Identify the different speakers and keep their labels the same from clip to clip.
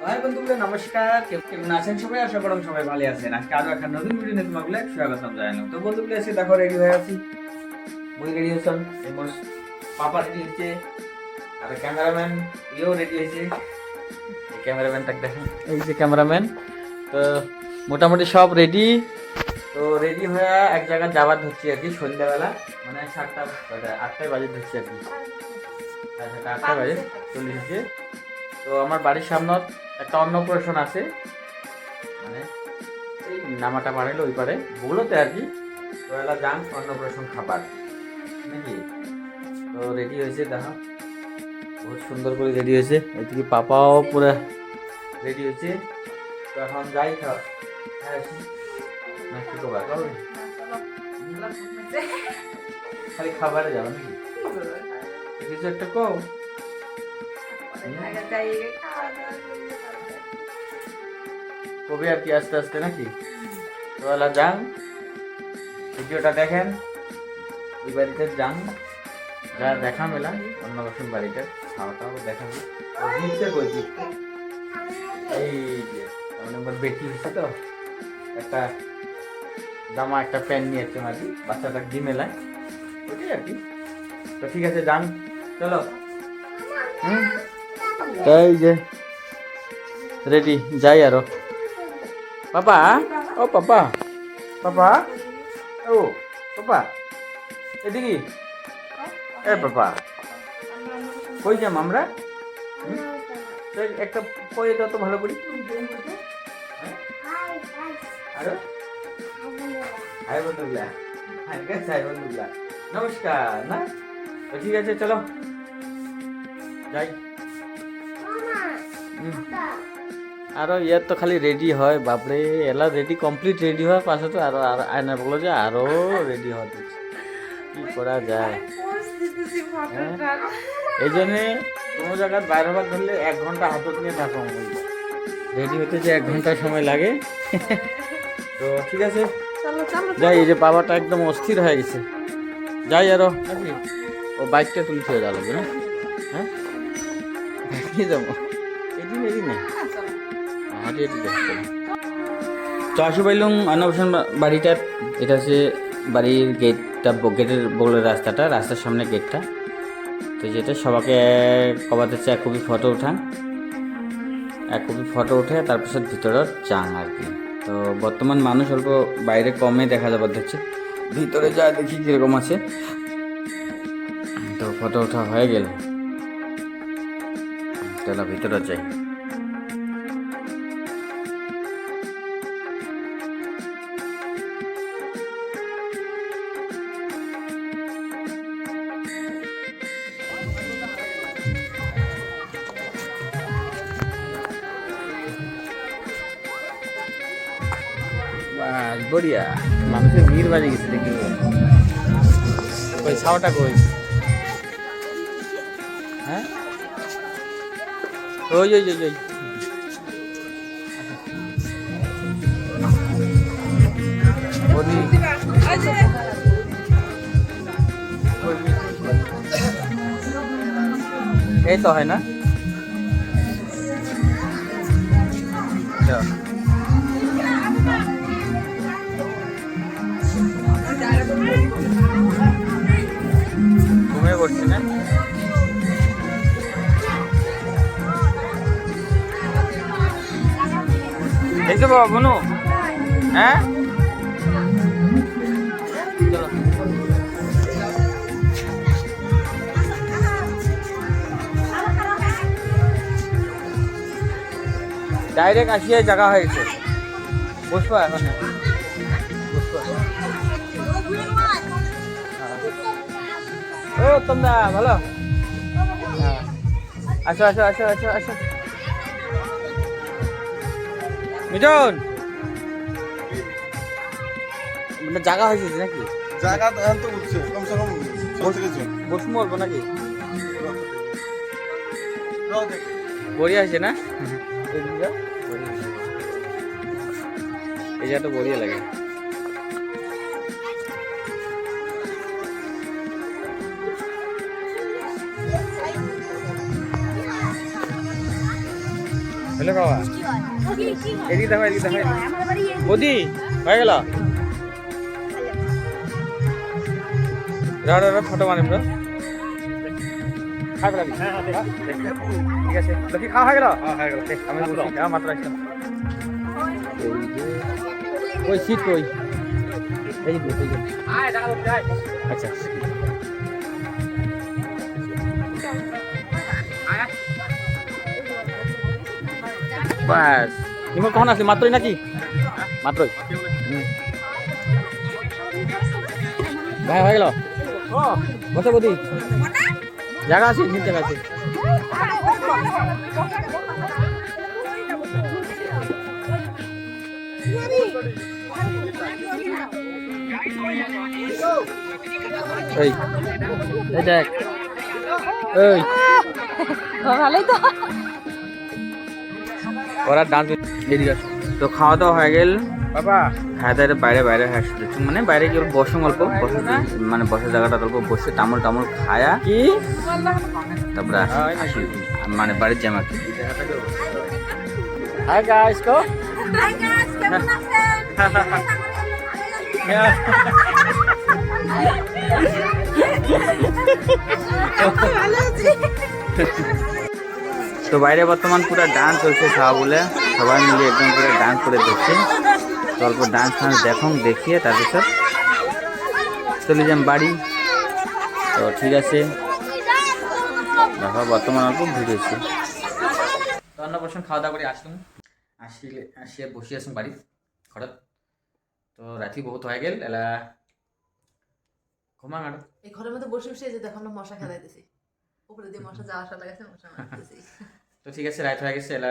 Speaker 1: High বন্ধুগুলো, নমস্কার। কেমন আছেন সবাই? আশা করুন সবাই ভালো আছেন। আজকে আরো একটা নতুন ভিডিও নিয়ে তোমাগুলো স্বাগতম জানালাম। তো বন্ধুগুলো এসে দেখো, রেডি হয়ে আছি। মুই রেডি হয়েছিলাম, এমন পাপা রেডি হচ্ছে, আর ক্যামেরাম্যান ইও রেডি হয়েছে। এই ক্যামেরাম্যানটাকে দেখেন, এই যে ক্যামেরাম্যান। তো মোটামুটি সব রেডি। তো রেডি হয়ে এক জায়গায় যাবার ধরছি আর কি, সন্ধ্যাবেলা মানে 8টায় বাজে ধরছি আর কি। 8টায় বাজে চলে এসেছে। তো আমার বাড়ির সামনে একটা অন্নপ্রাশন আছে, মানে এই নামাটা পাড়াইলো ওই পারে বগুলোতে আর কি। তো এলা যান অন্নপ্রাশন খাবার নাকি। তো রেডি হয়েছে, দেখো বহুত সুন্দর করে রেডি হয়েছে। এদিকে পাপাও পুরো রেডি হয়েছে। তো এখন যাই খাওয়া না, কি করবা খালি খাবারে যাবো নাকি? কিছু একটা কও। কবি আর কি আস্তে আস্তে নাকি। তো এলা যান, ভিডিওটা দেখেন, ওই বাড়িতে যান, যা দেখা মেলা অন্নপ্রাশন বাড়িটা খাওয়া টাওয়া দেখাবো। জিততে কই জিততে এই যে আমার বেটি হচ্ছে, তো একটা জামা একটা প্যান্ট নিয়ে আসছে আর কি, বাচ্চাটা দি মেলায় ওইটাই আর কি। তো ঠিক আছে, যান চলো। এই যে রেডি, যাই আরো। পাপা, ও পাপা, পাপা, ও পাপা, এদিকে এ পাপা, কই যাম আমরা? একটা কই দাও তো ভালো করি। আরো হাই বন্ধুগুলা, হাই বন্ধুগুলা, নমস্কার না। তো ঠিক আছে চলো যাই। আরো ইয়ার তো খালি রেডি হয়, বাপরে এলা রেডি কমপ্লিট রেডি হয়, পাশে তো আরো আয়না বলো যে আরো রেডি হওয়া কি করা যায়। এই জন্যে কোনো জায়গায় বাইরে হবার ধরলে 1 ঘন্টা হাতত নিয়ে থাকো, রেডি হতে যে 1 ঘন্টা সময় লাগে। তো ঠিক আছে যাই। এই যে বাবাটা একদম অস্থির হয়ে গেছে, যাই আরো নাকি। ও বাইকটা তুলে ফিরে যাওয়া লাগবে না? হ্যাঁ কি যাবো, এদিন এদিন না হাঁটি হাঁটি দেখতে। তো আসি পাইলাম অন্নপ্রাশন বাড়িটার। এটা হচ্ছে বাড়ির গেটটা, গেটের বগলের রাস্তার সামনে গেটটা। তো যেটা সবাইকে কবাতে হচ্ছে 1 কপি ফটো উঠান, 1 কপি ফটো উঠে তারপর ভিতরে যান আর কি। তো বর্তমান মানুষ অল্প বাইরে কমে দেখা যাবার হচ্ছে, ভিতরে যা দেখি কিরকম আছে। তো ফটো ওঠা হয়ে গেল, তাহলে ভিতরে যাই। বড়িয়া মানুষের ভিড় বাজে গেছে দেখি। ওই ছাওটা কই? হ্যাঁ ওই ওই ওই ওই এই তো হয় না। ঘুমিয়ে পড়ছি না। এই তো বাবা বনু, হ্যাঁ চলো। ডাইরেক্ট আসিয়াই জায়গা হয়েছে, বসবা এখন বসবা। ও তোমরা ভালো, আসো আসো আসো আসো আসো। মিটন মানে জায়গা হয়েছে নাকি?
Speaker 2: জায়গা তো উঠছে কমসে কম
Speaker 1: বসু মরবো নাকি? বড়িয়া আছে না? এই জায়গাটা বড়িয়া লাগে। হলো বাবা
Speaker 3: কি হয়? কি হয়?
Speaker 1: এদিকে দেখো এদিকে
Speaker 3: কি
Speaker 1: দেখো
Speaker 3: হয়? আমাদের বাড়ি এই
Speaker 1: বৌদি হয়ে গেল রাড়া ফটো মারিম রা খাই ফেলাবি ঠিক আছে লক্ষ্মী খাওয়া হয়ে গেল আমি বলছি মাত্র আসলাম ওই শীত কই এই যে আচ্ছা বাস তুমি কখন আসলি মাত্রই নাকি মাত্রই ভাই হয়ে গেল বসে বদি জায়গা আছে ঠিক জায়গা আছে এই এই দেখ এই
Speaker 3: ভালোই তো
Speaker 1: ওরা ডান্স এদিকে তো খাওয়া দাওয়া হয়ে গেল বাবা খাওয়া দাওয়া বাইরে বাইরে হাসতে মানে বাইরে কি বসে অল্প বসে মানে বসার জায়গাটা অল্প বসে টামল টামল খায়া কি তারপরে আসি মানে বাড়ির জামা কি হাই গাইস কো
Speaker 3: হাই গাইস কেমন আছেন ভালো আছি
Speaker 1: তো বাইরে বর্তমান পুরো ডান্স চলছে খাওয়া বলে সবাই মিলে একদম পুরো ডান্স করে দেখছে তো অল্প ডান্স ফান্স দেখিয়ে তারপর চলে যাম বাড়ি তো ঠিক আছে দেখো বর্তমান অল্প ভিড় হয়েছে তো অন্নপ্রাশন খাওয়া দাওয়া করে আসলাম আসিয়ে বসে আসুন বাড়ি ঘরত তো রাত্রি বহুত হয়ে গেল এলা ঘুমা গাড়ো
Speaker 4: এই ঘরের মধ্যে বসে বসে যে দেখো আমরা মশা খেলাইতেছি উপরে দিয়ে মশা যাওয়া আসা লাগাইছে মশা মারতেছি
Speaker 1: তো ঠিক আছে রাত হয়ে গেছে এলা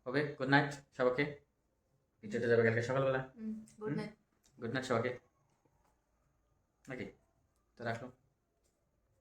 Speaker 1: হবে গুড নাইট সবাইকে ভিডিওটা যাবে কালকে সকালবেলা
Speaker 4: গুড নাইট
Speaker 1: গুড নাইট সবাইকে নাকি তো রাখলো